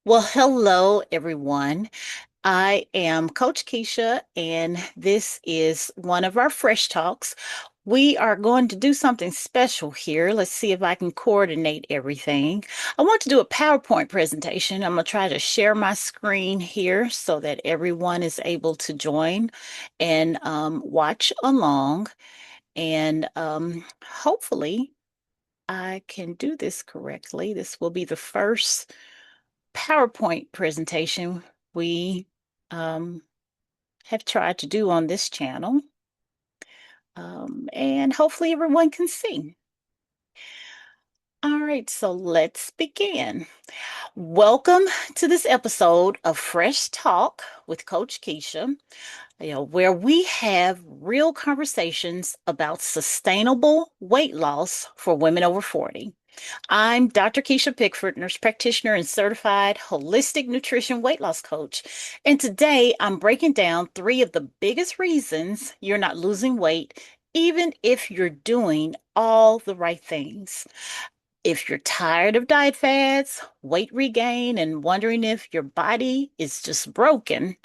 Well, hello, everyone. I am Coach Kisha, and this is one of our Fresh Talks. We are going to do something special here. Let's see if I can coordinate everything. I want to do a PowerPoint presentation. I'm going to try to share my screen here so that everyone is able to join and watch along. And hopefully, I can do this correctly. This will be the first PowerPoint presentation we um, have tried to do on this channel, and hopefully everyone can see. All right, so let's begin. Welcome to this episode of Fresh Talk with Coach Kisha, where we have real conversations about sustainable weight loss for women over 40. I'm Dr. Keisha Pickford, nurse practitioner and certified holistic nutrition weight loss coach. And today I'm breaking down three of the biggest reasons you're not losing weight, even if you're doing all the right things. If you're tired of diet fads, weight regain, and wondering if your body is just broken,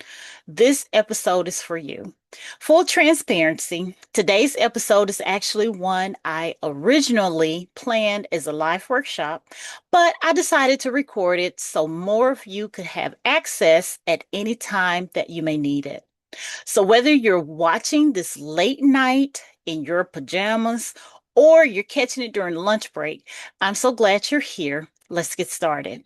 this episode is for you. Full transparency, today's episode is actually one I originally planned as a live workshop, but I decided to record it so more of you could have access at any time that you may need it. So, whether you're watching this late night in your pajamas or you're catching it during lunch break, I'm so glad you're here. Let's get started.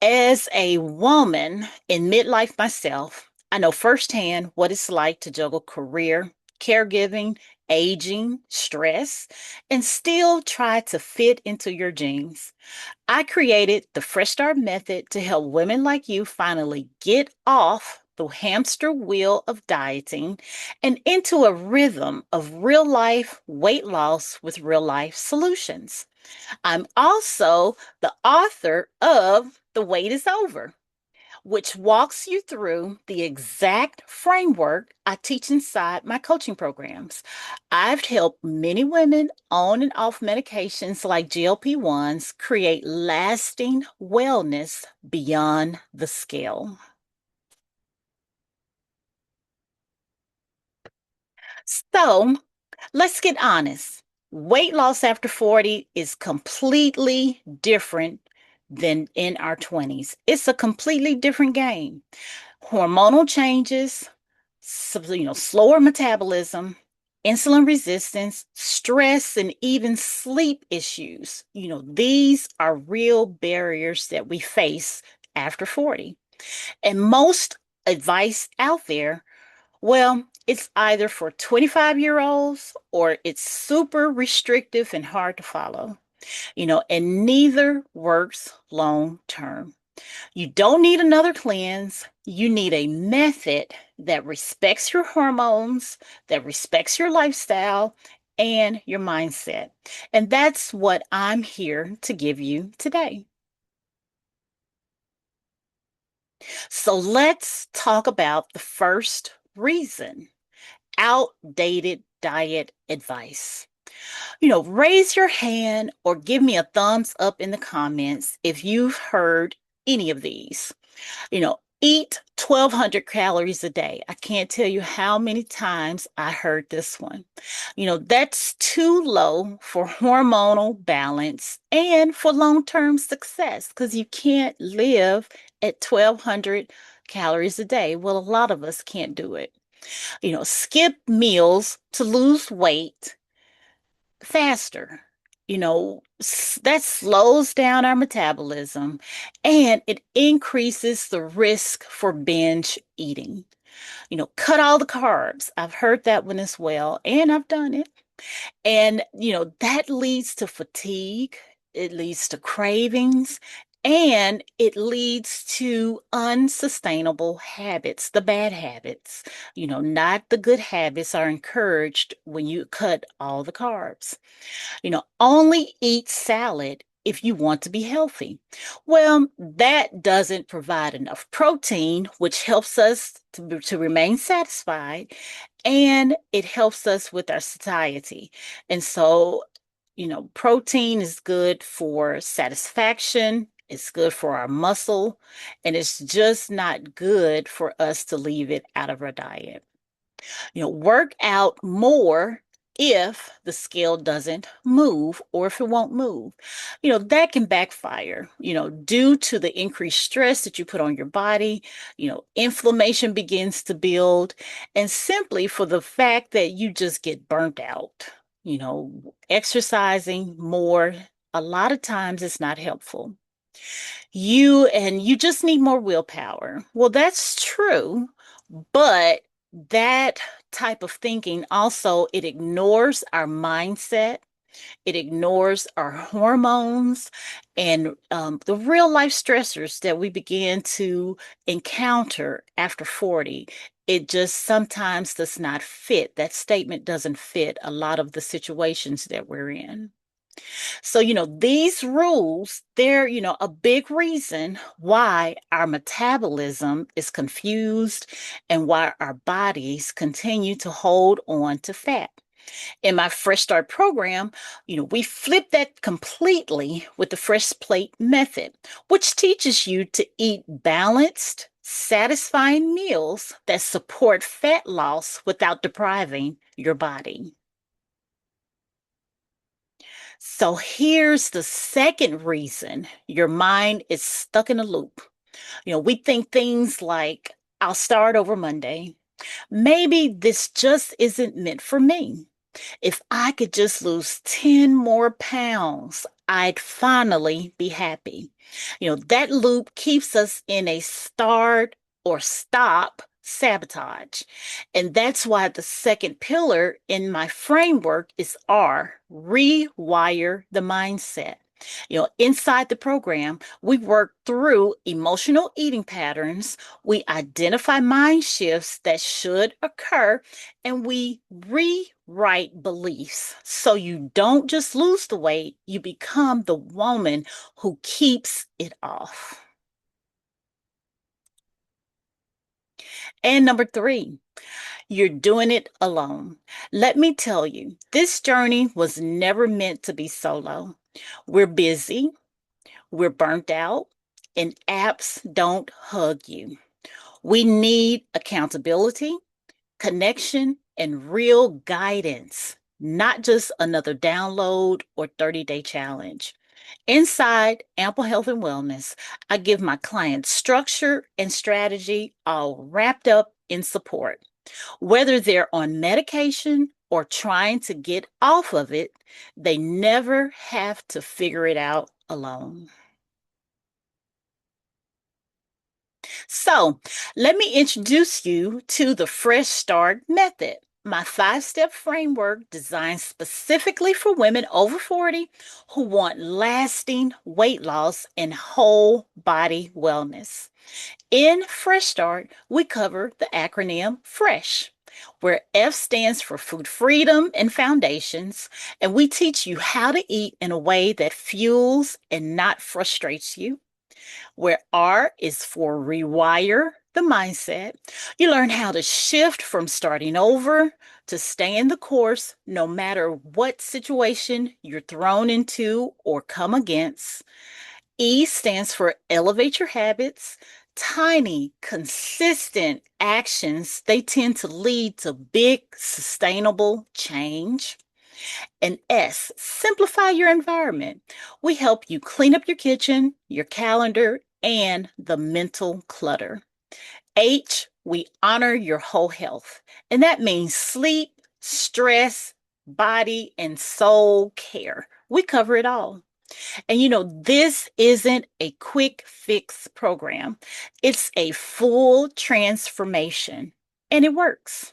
As a woman in midlife myself, I know firsthand what it's like to juggle career, caregiving, aging, stress, and still try to fit into your jeans. I created the Fresh Start Method to help women like you finally get off the hamster wheel of dieting and into a rhythm of real life weight loss with real life solutions. I'm also the author of The Wait is Over, which walks you through the exact framework I teach inside my coaching programs. I've helped many women on and off medications like GLP-1s create lasting wellness beyond the scale. So let's get honest. Weight loss after 40 is completely different than in our 20s. It's a completely different game. Hormonal changes, slower metabolism, insulin resistance, stress, and even sleep issues. These are real barriers that we face after 40. And most advice out there, well, it's either for 25-year-olds or it's super restrictive and hard to follow, and neither works long term. You don't need another cleanse. You need a method that respects your hormones, that respects your lifestyle, and your mindset. And that's what I'm here to give you today. So let's talk about the first reason: outdated diet advice. Raise your hand or give me a thumbs up in the comments if you've heard any of these. Eat 1,200 calories a day. I can't tell you how many times I heard this one. That's too low for hormonal balance and for long-term success because you can't live at 1,200 calories a day. Well, a lot of us can't do it. Skip meals to lose weight faster. That slows down our metabolism and it increases the risk for binge eating. Cut all the carbs. I've heard that one as well, and I've done it. And, that leads to fatigue, it leads to cravings, and it leads to unsustainable habits, the bad habits. Not the good habits are encouraged when you cut all the carbs. Only eat salad if you want to be healthy. Well, that doesn't provide enough protein, which helps us to remain satisfied, and it helps us with our satiety. And so Protein is good for satisfaction, it's good for our muscle, and it's just not good for us to leave it out of our diet. Work out more if the scale doesn't move or if it won't move. That can backfire, due to the increased stress that you put on your body. Inflammation begins to build, and simply for the fact that you just get burnt out. Exercising more, a lot of times it's not helpful. You just need more willpower. Well, that's true, but that type of thinking also it ignores our mindset, it ignores our hormones, and the real life stressors that we begin to encounter after 40. It just sometimes does not fit. That statement doesn't fit a lot of the situations that we're in. So, these rules, they're, a big reason why our metabolism is confused and why our bodies continue to hold on to fat. In my Fresh Start program, we flip that completely with the Fresh Plate method, which teaches you to eat balanced, satisfying meals that support fat loss without depriving your body. So here's the second reason your mind is stuck in a loop. We think things like, I'll start over Monday. Maybe this just isn't meant for me. If I could just lose 10 more pounds, I'd finally be happy. That loop keeps us in a start or stop sabotage. And that's why the second pillar in my framework is R, rewire the mindset. Inside the program, we work through emotional eating patterns, we identify mind shifts that should occur, and we rewrite beliefs so you don't just lose the weight, you become the woman who keeps it off. And number three, you're doing it alone. Let me tell you, this journey was never meant to be solo. We're busy, we're burnt out, and apps don't hug you. We need accountability, connection, and real guidance, not just another download or 30-day challenge. Inside Ample Health and Wellness, I give my clients structure and strategy all wrapped up in support. Whether they're on medication or trying to get off of it, they never have to figure it out alone. So, let me introduce you to the Fresh Start method, my 5-step framework designed specifically for women over 40 who want lasting weight loss and whole body wellness. In Fresh Start, we cover the acronym FRESH, where F stands for food freedom and foundations, and we teach you how to eat in a way that fuels and not frustrates you. Where R is for rewire the mindset. You learn how to shift from starting over to staying the course no matter what situation you're thrown into or come against. E stands for elevate your habits. Tiny, consistent actions, they tend to lead to big, sustainable change. And S, simplify your environment. We help you clean up your kitchen, your calendar, and the mental clutter. H, we honor your whole health. And that means sleep, stress, body, and soul care. We cover it all. And this isn't a quick fix program, it's a full transformation, and it works.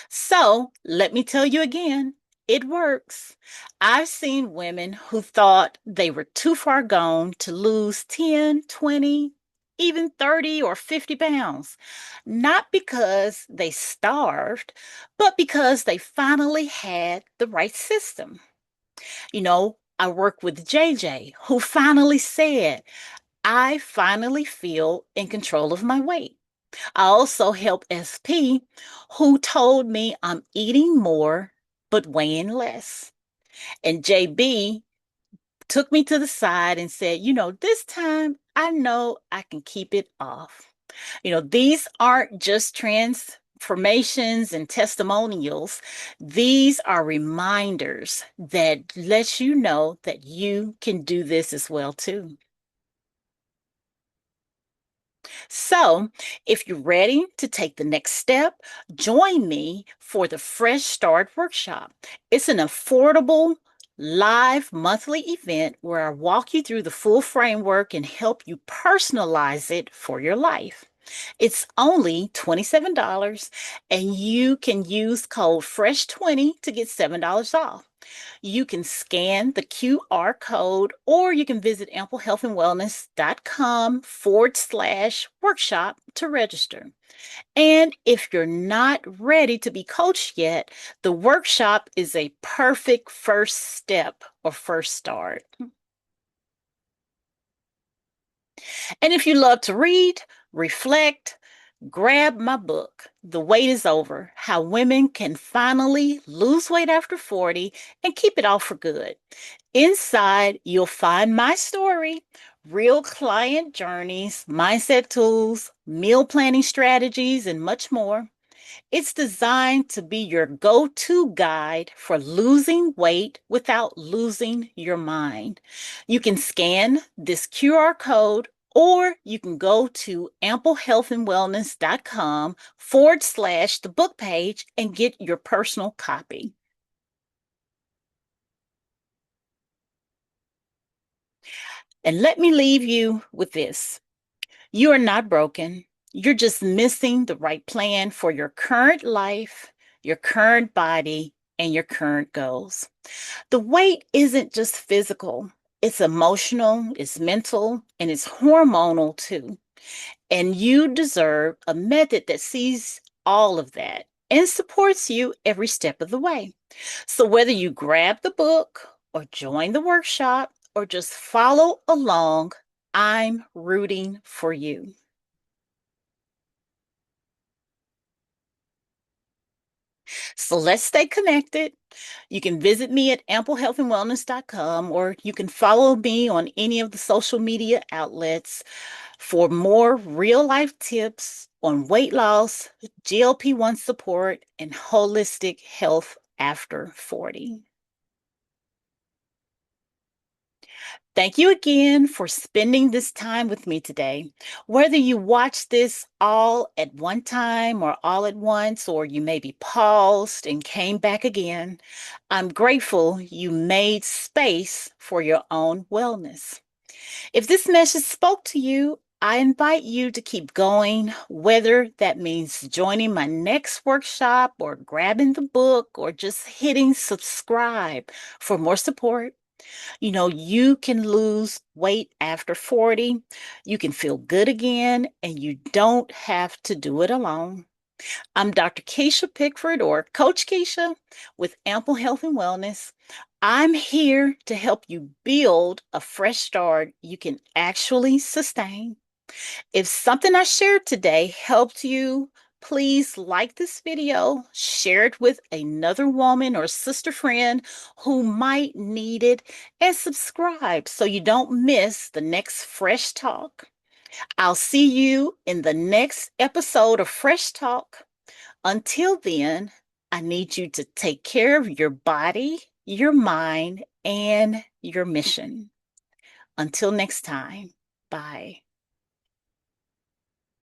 So let me tell you again, it works. I've seen women who thought they were too far gone to lose 10, 20, even 30 or 50 pounds, not because they starved, but because they finally had the right system. I work with JJ, who finally said, I finally feel in control of my weight. I also help SP, who told me I'm eating more, but weighing less. And JB took me to the side and said, this time I know I can keep it off. These aren't just transformations and testimonials. These are reminders that let you know that you can do this as well too. So, if you're ready to take the next step, join me for the Fresh Start Workshop. It's an affordable, live monthly event where I walk you through the full framework and help you personalize it for your life. It's only $27 and you can use code FRESH20 to get $7 off. You can scan the QR code or you can visit amplehealthandwellness.com/workshop to register. And if you're not ready to be coached yet, the workshop is a perfect first step or first start. And if you love to read, reflect, grab my book, The Wait is Over: How Women Can Finally Lose Weight After 40 and Keep It Off for Good. Inside, you'll find my story, real client journeys, mindset tools, meal planning strategies, and much more. It's designed to be your go to guide for losing weight without losing your mind. You can scan this QR code or you can go to amplehealthandwellness.com/ the book page and get your personal copy. And let me leave you with this. You are not broken. You're just missing the right plan for your current life, your current body, and your current goals. The weight isn't just physical, it's emotional, it's mental, and it's hormonal too. And you deserve a method that sees all of that and supports you every step of the way. So whether you grab the book or join the workshop or just follow along, I'm rooting for you. So let's stay connected. You can visit me at amplehealthandwellness.com or you can follow me on any of the social media outlets for more real life tips on weight loss, GLP-1 support, and holistic health after 40. Thank you again for spending this time with me today. Whether you watch this all at one time or all at once, or you maybe paused and came back again, I'm grateful you made space for your own wellness. If this message spoke to you, I invite you to keep going, whether that means joining my next workshop or grabbing the book or just hitting subscribe for more support. You can lose weight after 40. You can feel good again, and you don't have to do it alone. I'm Dr. Kisha Pickford, or Coach Kisha, with Ample Health and Wellness. I'm here to help you build a fresh start you can actually sustain. If something I shared today helped you, please like this video, share it with another woman or sister friend who might need it, and subscribe so you don't miss the next Fresh Talk. I'll see you in the next episode of Fresh Talk. Until then, I need you to take care of your body, your mind, and your mission. Until next time, bye.